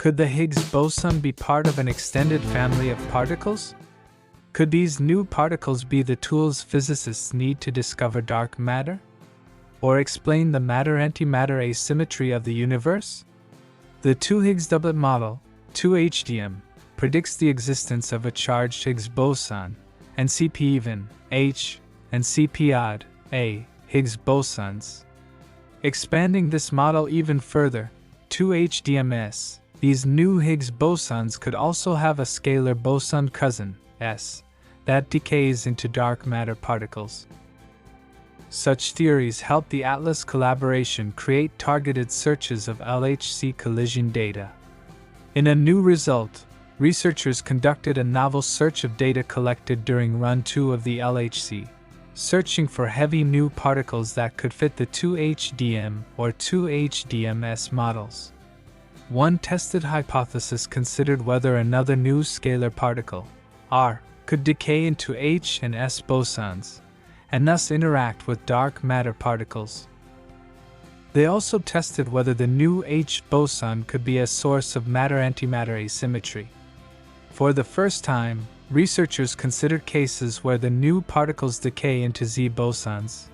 Could the Higgs boson be part of an extended family of particles? Could these new particles be the tools physicists need to discover dark matter? Or explain the matter-antimatter asymmetry of the universe? The 2 Higgs doublet model, 2HDM, predicts the existence of a charged Higgs boson, and Cp even, H, and Cp odd, A, Higgs bosons. Expanding this model even further, 2HDMS, these new Higgs bosons could also have a scalar boson cousin, S, that decays into dark matter particles. Such theories help the ATLAS collaboration create targeted searches of LHC collision data. In a new result, researchers conducted a novel search of data collected during Run 2 of the LHC, searching for heavy new particles that could fit the 2HDM or 2HDMS models. One tested hypothesis considered whether another new scalar particle, R, could decay into H and S bosons, and thus interact with dark matter particles. They also tested whether the new H boson could be a source of matter-antimatter asymmetry. For the first time, researchers considered cases where the new particles decay into Z bosons,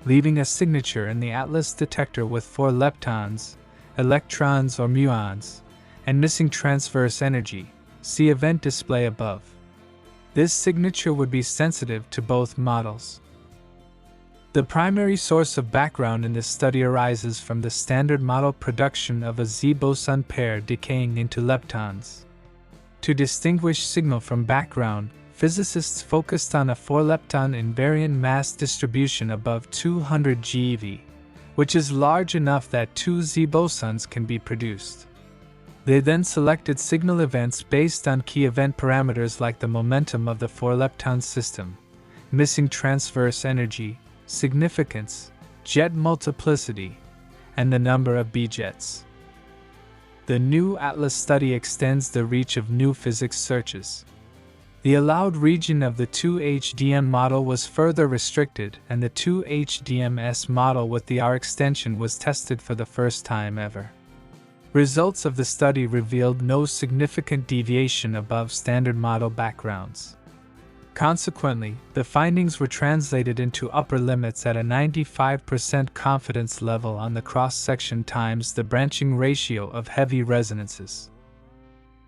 leaving a signature in the ATLAS detector with 4 leptons, electrons or muons, and missing transverse energy. See event display above. This signature would be sensitive to both models. The primary source of background in this study arises from the standard model production of a Z boson pair decaying into leptons. To distinguish signal from background, physicists focused on a 4-lepton invariant mass distribution above 200 GeV, which is large enough that 2 Z bosons can be produced. They then selected signal events based on key event parameters like the momentum of the 4-lepton system, missing transverse energy, significance, jet multiplicity, and the number of B-jets. The new ATLAS study extends the reach of new physics searches. The allowed region of the 2HDM model was further restricted, and the 2HDMS model with the R extension was tested for the first time ever. Results of the study revealed no significant deviation above standard model backgrounds. Consequently, the findings were translated into upper limits at a 95% confidence level on the cross-section times the branching ratio of heavy resonances.